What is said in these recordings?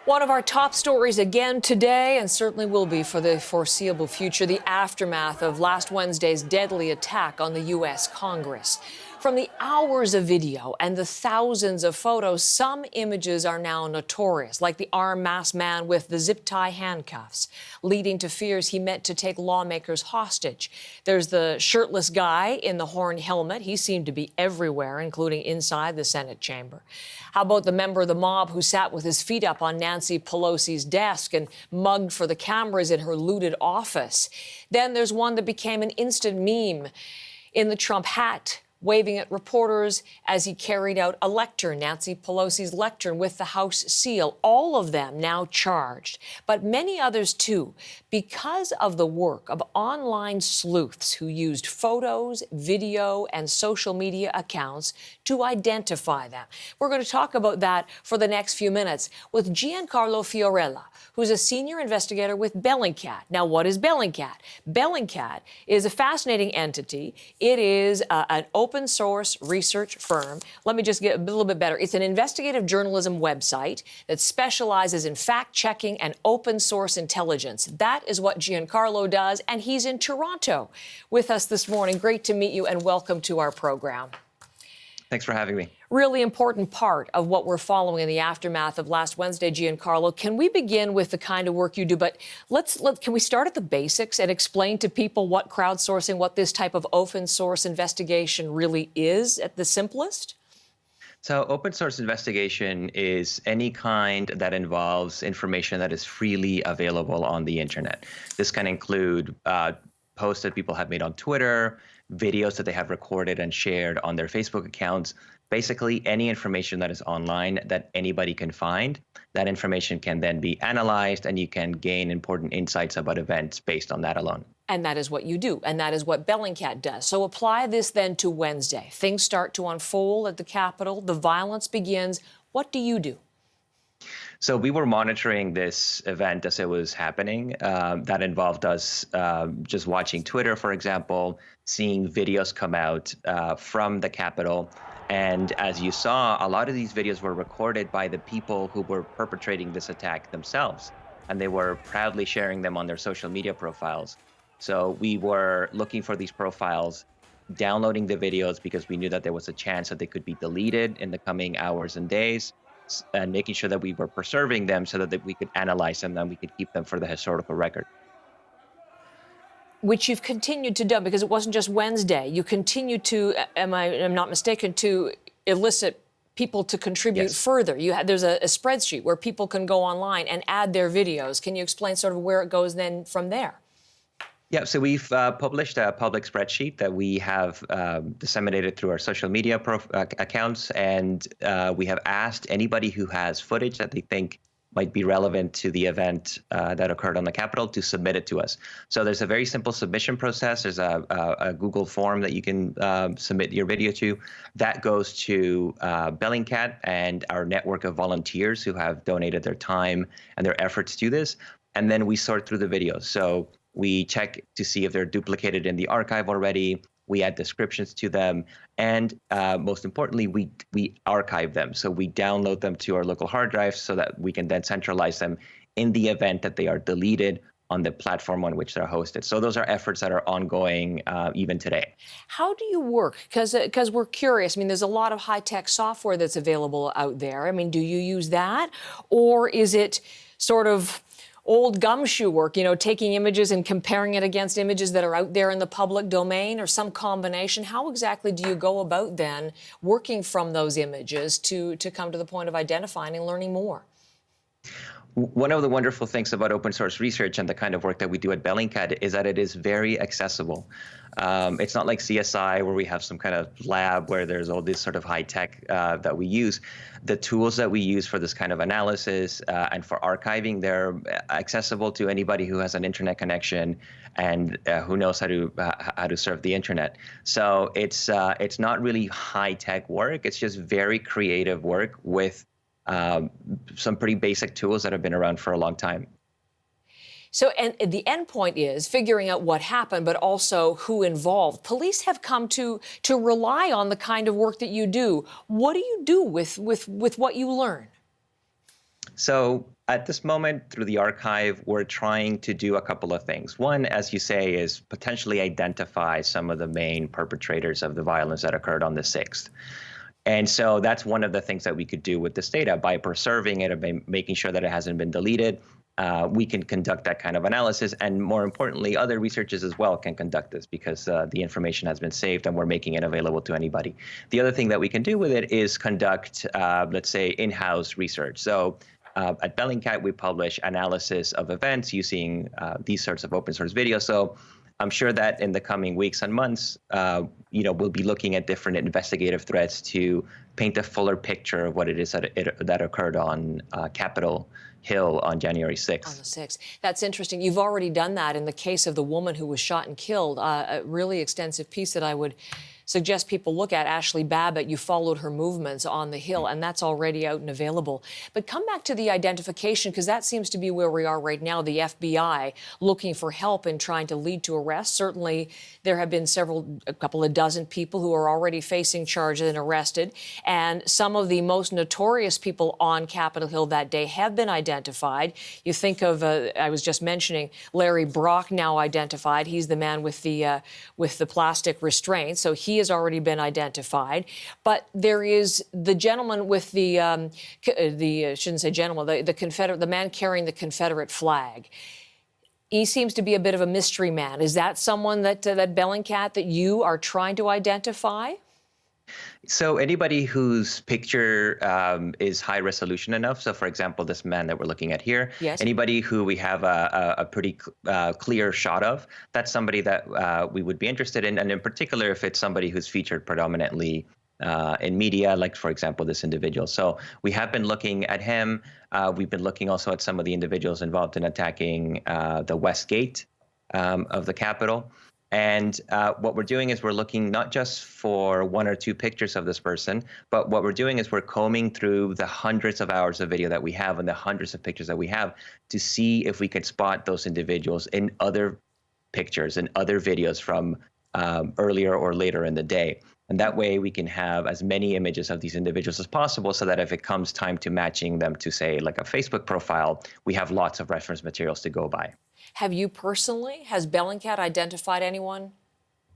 One of our top stories again today, and certainly will be for the foreseeable future, the aftermath of last Wednesday's deadly attack on the U.S. Congress. From the hours of video and the thousands of photos, some images are now notorious, like the armed masked man with the zip-tie handcuffs, leading to fears he meant to take lawmakers hostage. There's the shirtless guy in the horn helmet. He seemed to be everywhere, including inside the Senate chamber. How about the member of the mob who sat with his feet up on Nancy Pelosi's desk and mugged for the cameras in her looted office? Then there's one that became an instant meme in the Trump hat, waving at reporters as he carried out a lectern, Nancy Pelosi's lectern with the House seal. All of them now charged, but many others too, because of the work of online sleuths who used photos, video, and social media accounts to identify them. We're going to talk about that for the next few minutes with Giancarlo Fiorella, who's a senior investigator with Bellingcat. Now, what is Bellingcat? Bellingcat is a fascinating entity. It is an open source research firm. Let me just get a little bit better. It's an investigative journalism website that specializes in fact-checking and open source intelligence. That is what Giancarlo does, and he's in Toronto with us this morning. Great to meet you, and welcome to our program. Thanks for having me. Really important part of what we're following in the aftermath of last Wednesday, Giancarlo. Can we begin with the kind of work you do? But can we start at the basics and explain to people what crowdsourcing, what this type of open source investigation really is at the simplest? So open source investigation is any kind that involves information that is freely available on the internet. This can include posts that people have made on Twitter, videos that they have recorded and shared on their Facebook accounts. Basically, any information that is online that anybody can find, that information can then be analyzed and you can gain important insights about events based on that alone. And that is what you do, and that is what Bellingcat does. So apply this then to Wednesday. Things start to unfold at the Capitol. The violence begins. What do you do? So we were monitoring this event as it was happening. That involved us just watching Twitter, for example, seeing videos come out from the Capitol. And as you saw, a lot of these videos were recorded by the people who were perpetrating this attack themselves, and they were proudly sharing them on their social media profiles. So we were looking for these profiles, downloading the videos because we knew that there was a chance that they could be deleted in the coming hours and days, and making sure that we were preserving them so that we could analyze them and we could keep them for the historical record. Which you've continued to do, because it wasn't just Wednesday. You continue to, I'm not mistaken, to elicit people to contribute further. There's a spreadsheet where people can go online and add their videos. Can you explain sort of where it goes then from there? Yeah, so we've published a public spreadsheet that we have disseminated through our social media accounts, and we have asked anybody who has footage that they think might be relevant to the event that occurred on the Capitol to submit it to us. So there's a very simple submission process. There's a Google form that you can submit your video to. That goes to Bellingcat and our network of volunteers who have donated their time and their efforts to this. And then we sort through the videos. So we check to see if they're duplicated in the archive already. We add descriptions to them, and most importantly, we archive them. So we download them to our local hard drives so that we can then centralize them in the event that they are deleted on the platform on which they're hosted. So those are efforts that are ongoing even today. How do you work? Because we're curious. I mean, there's a lot of high-tech software that's available out there. I mean, do you use that? Or is it sort of old gumshoe work, taking images and comparing it against images that are out there in the public domain, or some combination? How exactly do you go about then working from those images to come to the point of identifying and learning more? One of the wonderful things about open source research and the kind of work that we do at Bellingcat is that it is very accessible. It's not like CSI where we have some kind of lab where there's all this sort of high tech that we use. The tools that we use for this kind of analysis and for archiving, they're accessible to anybody who has an internet connection and who knows how to surf the internet. So it's not really high tech work. It's just very creative work with some pretty basic tools that have been around for a long time. So, and the end point is figuring out what happened, but also who involved. Police have come to rely on the kind of work that you do. What do you do with what you learn? So at this moment, through the archive, we're trying to do a couple of things. One, as you say, is potentially identify some of the main perpetrators of the violence that occurred on the 6th. And so that's one of the things that we could do with this data by preserving it and by making sure that it hasn't been deleted. We can conduct that kind of analysis. And more importantly, other researchers as well can conduct this because the information has been saved and we're making it available to anybody. The other thing that we can do with it is conduct, let's say, in-house research. So at Bellingcat, we publish analysis of events using these sorts of open source videos. So I'm sure that in the coming weeks and months, we'll be looking at different investigative threads to paint a fuller picture of what it is that occurred on Capitol Hill on January 6th. On the 6th. That's interesting. You've already done that in the case of the woman who was shot and killed. A really extensive piece that I would suggest people look at. Ashley Babbitt, you followed her movements on the Hill, and that's already out and available. But come back to the identification, because that seems to be where we are right now, the FBI looking for help in trying to lead to arrests. Certainly, there have been a couple of dozen people who are already facing charges and arrested, and some of the most notorious people on Capitol Hill that day have been identified. You think of, I was just mentioning, Larry Brock, now identified. He's the man with the plastic restraint, so he has already been identified. But there is the gentleman with shouldn't say gentleman, the man carrying the Confederate flag. He seems to be a bit of a mystery man. Is that someone that Bellingcat that you are trying to identify? So anybody whose picture is high resolution enough, so for example, this man that we're looking at here, yes. Anybody who we have a pretty clear shot of, that's somebody that we would be interested in. And in particular, if it's somebody who's featured predominantly in media, like, for example, this individual. So we have been looking at him. We've been looking also at some of the individuals involved in attacking the West Gate of the Capitol. And what we're doing is we're looking not just for one or two pictures of this person, but what we're doing is we're combing through the hundreds of hours of video that we have and the hundreds of pictures that we have to see if we could spot those individuals in other pictures and other videos from earlier or later in the day. And that way we can have as many images of these individuals as possible so that if it comes time to matching them to, say, like a Facebook profile, we have lots of reference materials to go by. Have you personally, has Bellingcat identified anyone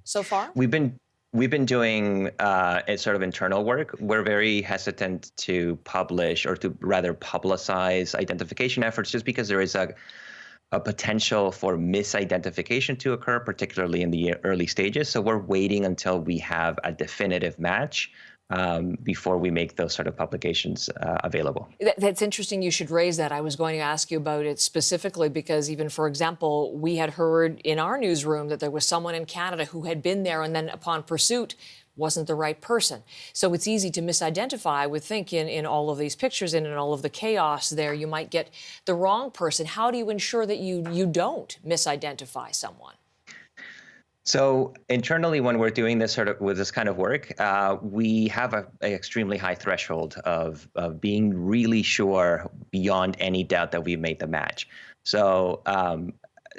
so far? We've been doing sort of internal work. We're very hesitant to publish or to rather publicize identification efforts just because there is a potential for misidentification to occur, particularly in the early stages. So we're waiting until we have a definitive match before we make those sort of publications available. That's interesting you should raise that. I was going to ask you about it specifically because even, for example, we had heard in our newsroom that there was someone in Canada who had been there and then upon pursuit wasn't the right person. So it's easy to misidentify, I would think, in all of these pictures and in all of the chaos there, you might get the wrong person. How do you ensure that you don't misidentify someone? So internally, when we're doing this sort of with this kind of work, we have an extremely high threshold of being really sure beyond any doubt that we've made the match. So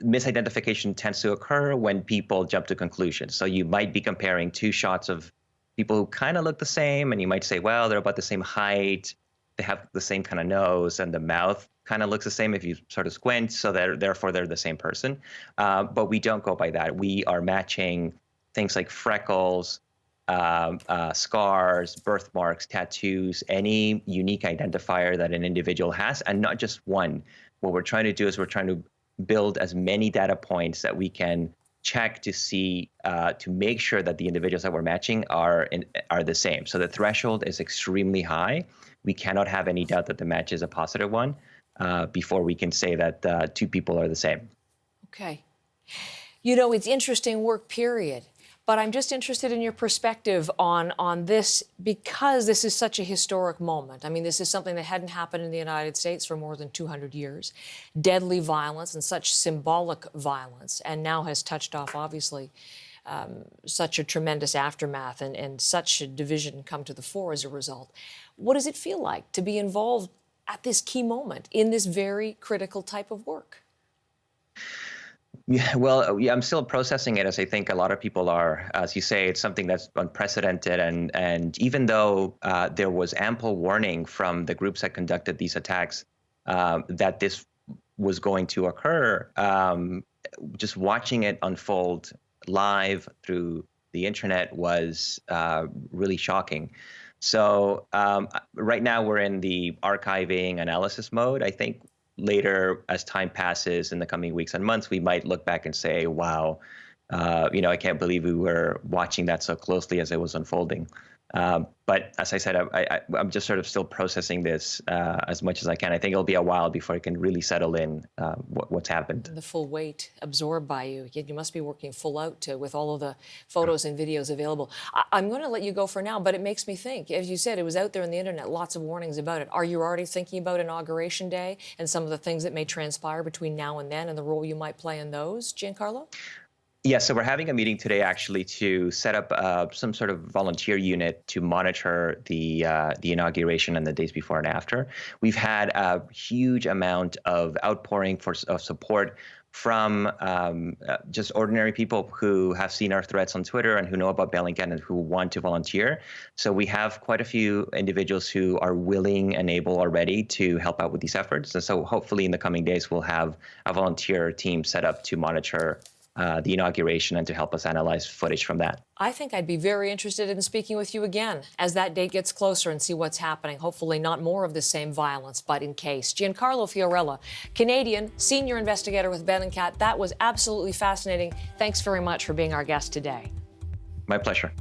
misidentification tends to occur when people jump to conclusions. So you might be comparing two shots of people who kind of look the same, and you might say, well, they're about the same height, they have the same kind of nose, and the mouth kind of looks the same if you sort of squint, so therefore they're the same person. But we don't go by that. We are matching things like freckles, scars, birthmarks, tattoos, any unique identifier that an individual has, and not just one. What we're trying to do is we're trying to build as many data points that we can check to see, to make sure that the individuals that we're matching are the same. So the threshold is extremely high. We cannot have any doubt that the match is a positive one before we can say that two people are the same. Okay. You know, it's interesting work, period. But I'm just interested in your perspective on this because this is such a historic moment. I mean, this is something that hadn't happened in the United States for more than 200 years. Deadly violence and such symbolic violence, and now has touched off, obviously, such a tremendous aftermath and such a division come to the fore as a result. What does it feel like to be involved at this key moment in this very critical type of work? Yeah, well, I'm still processing it, as I think a lot of people are. As you say, it's something that's unprecedented. And even though there was ample warning from the groups that conducted these attacks that this was going to occur, just watching it unfold live through the internet was really shocking. So right now we're in the archiving analysis mode. I think later, as time passes in the coming weeks and months, we might look back and say, wow, I can't believe we were watching that so closely as it was unfolding. But as I said, I'm just sort of still processing this as much as I can. I think it'll be a while before I can really settle in what's happened. The full weight absorbed by you. You must be working full out with all of the photos and videos available. I'm going to let you go for now, but it makes me think. As you said, it was out there on the internet, lots of warnings about it. Are you already thinking about Inauguration Day and some of the things that may transpire between now and then and the role you might play in those, Giancarlo? Yeah, so we're having a meeting today actually to set up some sort of volunteer unit to monitor the inauguration and the days before and after. We've had a huge amount of outpouring of support from just ordinary people who have seen our threads on Twitter and who know about Bellingcat and who want to volunteer. So we have quite a few individuals who are willing and able already to help out with these efforts. And so hopefully in the coming days, we'll have a volunteer team set up to monitor the inauguration and to help us analyze footage from that. I think I'd be very interested in speaking with you again as that date gets closer and see what's happening. Hopefully not more of the same violence, but in case. Giancarlo Fiorella, Canadian senior investigator with Bellingcat. That was absolutely fascinating. Thanks very much for being our guest today. My pleasure.